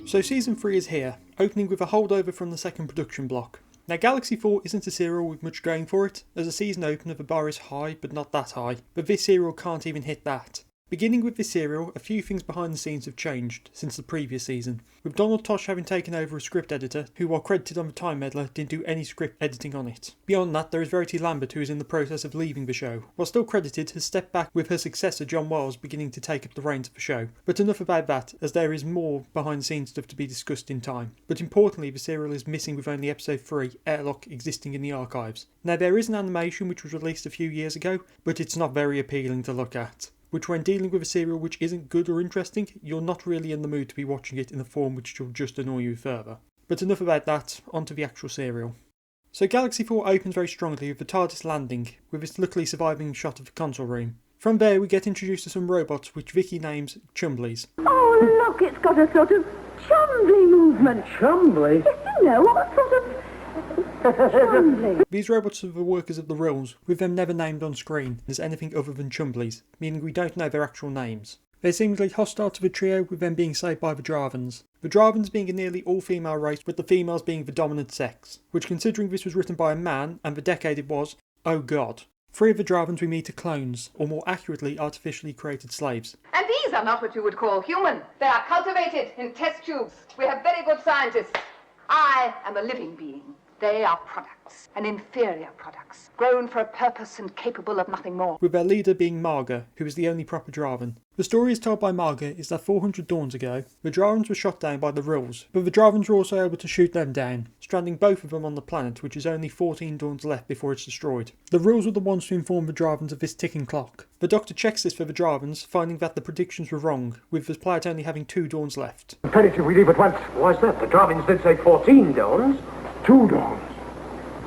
So season 3 is here, opening with a holdover from the second production block. Now Galaxy 4 isn't a serial with much going for it, as a season opener the bar is high but not that high, but this serial can't even hit that. Beginning with this serial, a few things behind the scenes have changed since the previous season, with Donald Tosh having taken over as script editor, who while credited on the Time Meddler didn't do any script editing on it. Beyond that, there is Verity Lambert, who is in the process of leaving the show. While still credited, has stepped back with her successor John Wiles beginning to take up the reins of the show. But enough about that, as there is more behind the scenes stuff to be discussed in time. But importantly, the serial is missing with only episode 3, Airlock, existing in the archives. Now there is an animation which was released a few years ago, but it's not very appealing to look at, which when dealing with a serial which isn't good or interesting, you're not really in the mood to be watching it in a form which will just annoy you further. But enough about that, onto the actual serial. So Galaxy 4 opens very strongly with the TARDIS landing, with its luckily surviving shot of the console room. From there we get introduced to some robots which Vicky names Chumblies. Oh look, it's got a sort of Chumbly movement. Chumbly? Yes, you know, what sort of Chumbly? These robots are the workers of the Rills, with them never named on screen as anything other than Chumblies, meaning we don't know their actual names. They're seemingly hostile to the trio, with them being saved by the Dravans. The Dravans being a nearly all-female race, with the females being the dominant sex, which considering this was written by a man, and the decade it was, oh god. 3 of the Dravans we meet are clones, or more accurately, artificially created slaves. And these are not what you would call human. They are cultivated in test tubes. We have very good scientists. I am a living being. They are products, and inferior products, grown for a purpose and capable of nothing more. With their leader being Marga, who is the only proper Dravan. The story is told by Marga is that 400 dawns ago, the Dravans were shot down by the Rills, but the Dravans were also able to shoot them down, stranding both of them on the planet, which is only 14 dawns left before it's destroyed. The Rills were the ones to inform the Dravans of this ticking clock. The Doctor checks this for the Dravans, finding that the predictions were wrong, with the planet only having 2 dawns left. Imperative we leave at once. Why's that? The Dravins did say 14 dawns. 2 dawns.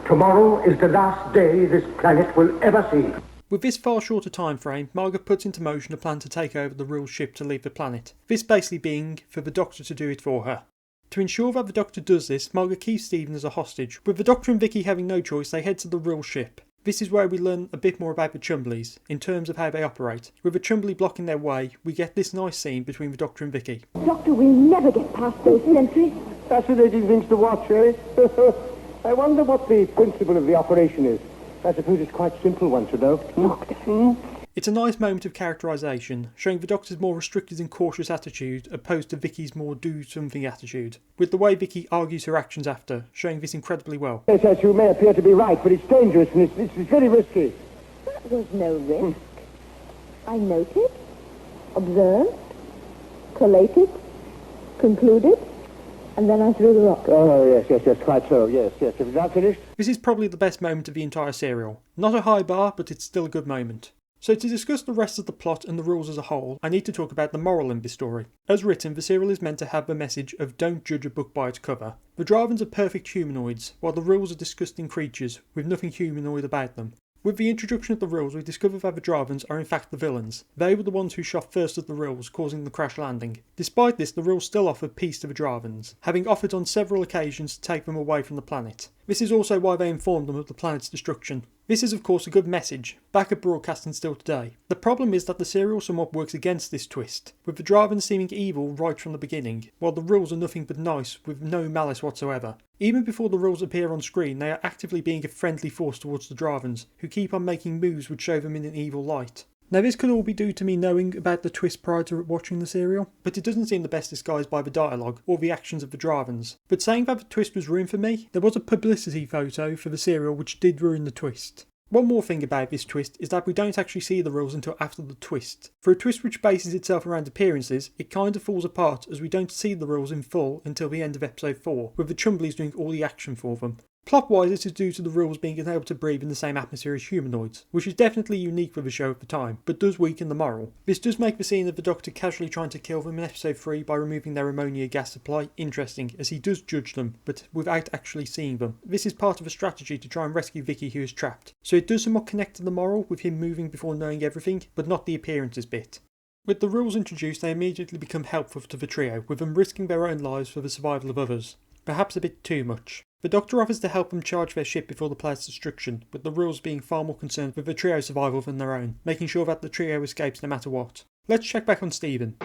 Tomorrow is the last day this planet will ever see. With this far shorter time frame, Marga puts into motion a plan to take over the Rill ship to leave the planet, this basically being for the Doctor to do it for her. To ensure that the Doctor does this, Marga keeps Stephen as a hostage. With the Doctor and Vicky having no choice, they head to the Rill ship. This is where we learn a bit more about the Chumblies, in terms of how they operate. With the Chumbly blocking their way, we get this nice scene between the Doctor and Vicky. Doctor, we'll never get past those sentries. Fascinating things to watch, eh? I wonder what the principle of the operation is. I suppose it's quite simple one to know. Doctor. It's a nice moment of characterisation, showing the Doctor's more restricted and cautious attitude opposed to Vicky's more do-something attitude, with the way Vicky argues her actions after, showing this incredibly well. Yes, yes, you may appear to be right, but it's dangerous and it's very risky. That was no risk. I noted, observed, collated, concluded, and then I threw the rock. Oh, yes, quite so, yes. Have you now finished? This is probably the best moment of the entire serial. Not a high bar, but it's still a good moment. So to discuss the rest of the plot and the rules as a whole, I need to talk about the moral in this story. As written, the serial is meant to have the message of don't judge a book by its cover. The Dravans are perfect humanoids, while the Rills are disgusting creatures, with nothing humanoid about them. With the introduction of the Rills, we discover that the Dravans are in fact the villains. They were the ones who shot first at the Rills, causing the crash landing. Despite this, the Rills still offered peace to the Dravans, having offered on several occasions to take them away from the planet. This is also why they informed them of the planet's destruction. This is of course a good message, back at broadcasting still today. The problem is that the serial somewhat works against this twist, with the Dravans seeming evil right from the beginning, while the Rills are nothing but nice, with no malice whatsoever. Even before the Rills appear on screen, they are actively being a friendly force towards the Dravans, who keep on making moves which show them in an evil light. Now this could all be due to me knowing about the twist prior to watching the serial, but it doesn't seem the best disguised by the dialogue or the actions of the Dravans. But saying that the twist was ruined for me, there was a publicity photo for the serial which did ruin the twist. One more thing about this twist is that we don't actually see the Rills until after the twist. For a twist which bases itself around appearances, it kind of falls apart as we don't see the Rills in full until the end of episode 4, with the Chumblies doing all the action for them. Plot-wise, this is due to the Rills being unable to breathe in the same atmosphere as humanoids, which is definitely unique for the show at the time, but does weaken the moral. This does make the scene of the Doctor casually trying to kill them in episode 3 by removing their ammonia gas supply interesting, as he does judge them, but without actually seeing them. This is part of a strategy to try and rescue Vicky, who is trapped. So it does somewhat connect to the moral, with him moving before knowing everything, but not the appearances bit. With the Rills introduced, they immediately become helpful to the trio, with them risking their own lives for the survival of others. Perhaps a bit too much. The Doctor offers to help them charge their ship before the planet's destruction, with the Rills being far more concerned with the trio's survival than their own, making sure that the trio escapes no matter what. Let's check back on Stephen.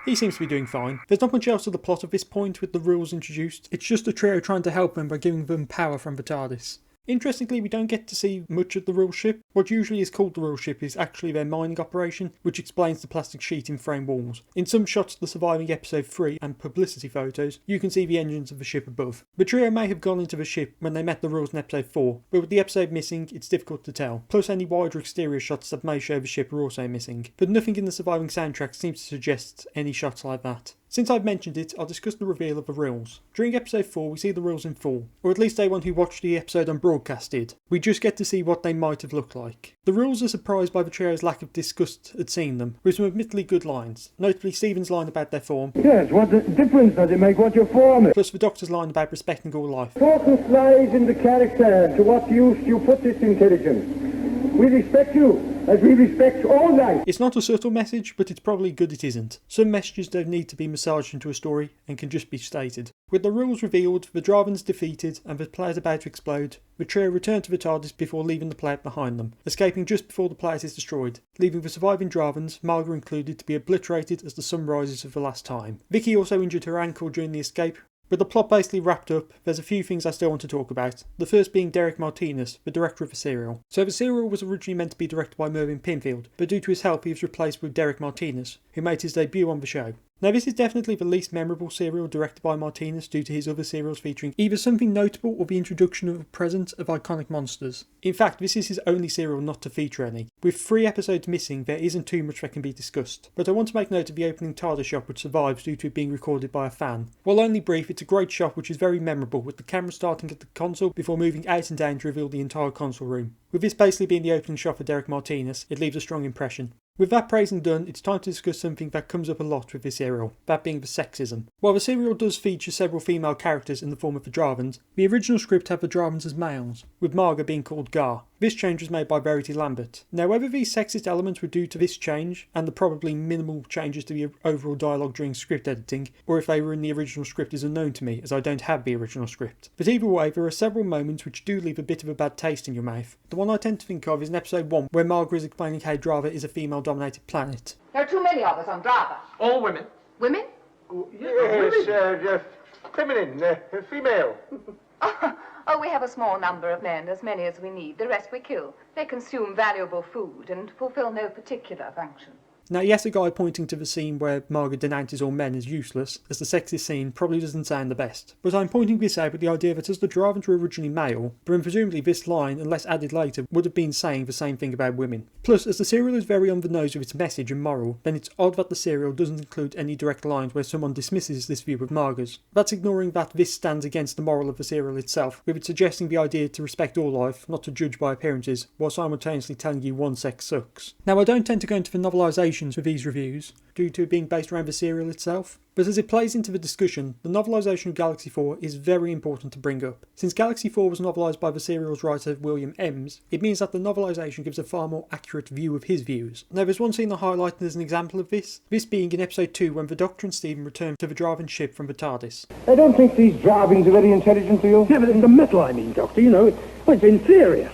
He seems to be doing fine. There's not much else to the plot at this point with the rules introduced. It's just a trio trying to help them by giving them power from the TARDIS. Interestingly, we don't get to see much of the rule ship. What usually is called the rule ship is actually their mining operation, which explains the plastic sheet in frame walls. In some shots of the surviving episode 3 and publicity photos, you can see the engines of the ship above. The trio may have gone into the ship when they met the rules in episode 4, but with the episode missing, it's difficult to tell. Plus, any wider exterior shots that may show the ship are also missing, but nothing in the surviving soundtrack seems to suggest any shots like that. Since I've mentioned it, I'll discuss the reveal of the rules. During episode 4 we see the rules in full, or at least anyone who watched the episode on broadcast did. We just get to see what they might have looked like. The rules are surprised by the trio's lack of disgust at seeing them, with some admittedly good lines, notably Stephen's line about their form. Yes, what difference does it make what your form is? Plus the Doctor's line about respecting all life. Focus lies in the character. To what use you put this intelligence? We respect you, as we respect all life. It's not a subtle message, but it's probably good it isn't. Some messages don't need to be massaged into a story and can just be stated. With the rules revealed, the Dravens defeated and the planet about to explode, the trio return to the TARDIS before leaving the planet behind them, escaping just before the planet is destroyed, leaving the surviving Dravens, Marga included, to be obliterated as the sun rises for the last time. Vicky also injured her ankle during the escape. With the plot basically wrapped up, there's a few things I still want to talk about. The first being Derek Martinez, the director of the serial. So the serial was originally meant to be directed by Mervyn Pinfield, but due to his health he was replaced with Derek Martinez, who made his debut on the show. Now this is definitely the least memorable serial directed by Martinez due to his other serials featuring either something notable or the introduction of a presence of iconic monsters. In fact, this is his only serial not to feature any. With 3 episodes missing, there isn't too much that can be discussed. But I want to make note of the opening TARDIS shot which survives due to it being recorded by a fan. While only brief, it's a great shot which is very memorable, with the camera starting at the console before moving out and down to reveal the entire console room. With this basically being the opening shot for Derek Martinez, it leaves a strong impression. With that praising done, it's time to discuss something that comes up a lot with this serial, that being the sexism. While the serial does feature several female characters in the form of the Dravens, the original script had the Dravens as males, with Marga being called Gar. This change was made by Verity Lambert. Now whether these sexist elements were due to this change, and the probably minimal changes to the overall dialogue during script editing, or if they were in the original script is unknown to me, as I don't have the original script. But either way, there are several moments which do leave a bit of a bad taste in your mouth. The one I tend to think of is in episode 1, where Marga is explaining how Drava is a female-dominated planet. There are too many of us on Drava. All women. Women? Yes, feminine, female. Oh, we have a small number of men, as many as we need. The rest we kill. They consume valuable food and fulfill no particular function. Now yes, a guy pointing to the scene where Margaret denounces all men as useless, as the sexist scene probably doesn't sound the best. But I'm pointing this out with the idea that as the Dravens were originally male, then presumably this line, unless added later, would have been saying the same thing about women. Plus, as the serial is very on the nose with its message and moral, then it's odd that the serial doesn't include any direct lines where someone dismisses this view of Marga's. That's ignoring that this stands against the moral of the serial itself, with it suggesting the idea to respect all life, not to judge by appearances, while simultaneously telling you one sex sucks. Now I don't tend to go into the novelisations with these reviews, due to it being based around the serial itself, but as it plays into the discussion, the novelisation of Galaxy 4 is very important to bring up. Since Galaxy 4 was novelised by the serial's writer William Ems, it means that the novelisation gives a far more accurate view of his views. Now there's one scene I highlighted as an example of this being in episode 2 when the Doctor and Stephen return to the Draven ship from the TARDIS. I don't think these Dravens are very intelligent to you. Yeah, but in the metal, I mean, Doctor, you know, it's inferior.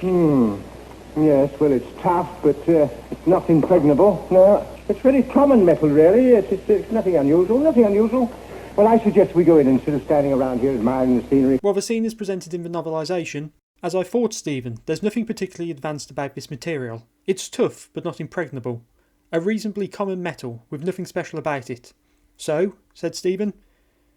Yes, well, it's tough, but it's not impregnable. No, it's very common metal, really. It's nothing unusual, Well, I suggest we go in instead of standing around here admiring the scenery. While the scene is presented in the novelisation, as I thought, Stephen, there's nothing particularly advanced about this material. It's tough, but not impregnable. A reasonably common metal, with nothing special about it. So, said Stephen.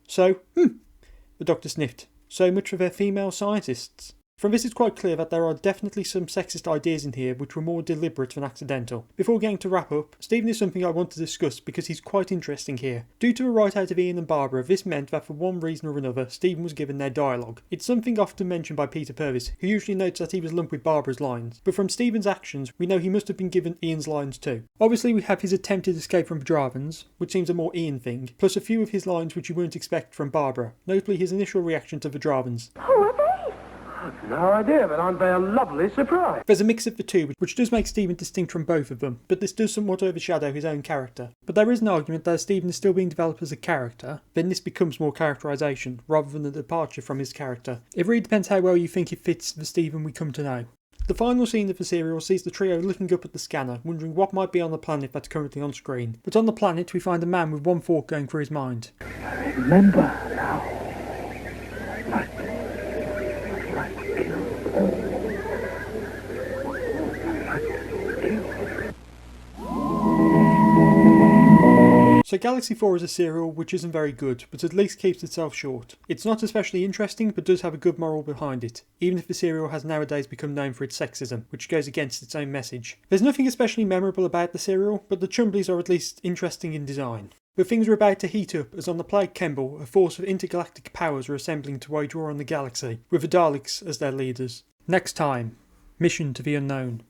So, the Doctor sniffed. So much for their female scientists. From this it's quite clear that there are definitely some sexist ideas in here which were more deliberate than accidental. Before getting to wrap up, Stephen is something I want to discuss because he's quite interesting here. Due to a write out of Ian and Barbara, this meant that for one reason or another, Stephen was given their dialogue. It's something often mentioned by Peter Purvis, who usually notes that he was lumped with Barbara's lines, but from Stephen's actions, we know he must have been given Ian's lines too. Obviously we have his attempted escape from Dravens, which seems a more Ian thing, plus a few of his lines which you wouldn't expect from Barbara, notably his initial reaction to the Dravens. Who are they? No idea, but aren't they a lovely surprise? There's a mix of the two, which does make Stephen distinct from both of them, but this does somewhat overshadow his own character. But there is an argument that as Stephen is still being developed as a character, then this becomes more characterisation, rather than a departure from his character. It really depends how well you think it fits the Stephen we come to know. The final scene of the serial sees the trio looking up at the scanner, wondering what might be on the planet that's currently on screen. But on the planet we find a man with one thought going through his mind. I remember now. Must kill. So Galaxy 4 is a serial which isn't very good, but at least keeps itself short. It's not especially interesting, but does have a good moral behind it, even if the serial has nowadays become known for its sexism, which goes against its own message. There's nothing especially memorable about the serial, but the Chumblies are at least interesting in design. But things are about to heat up as on the planet Kemble, a force of intergalactic powers are assembling to wage war on the galaxy, with the Daleks as their leaders. Next time, Mission to the Unknown.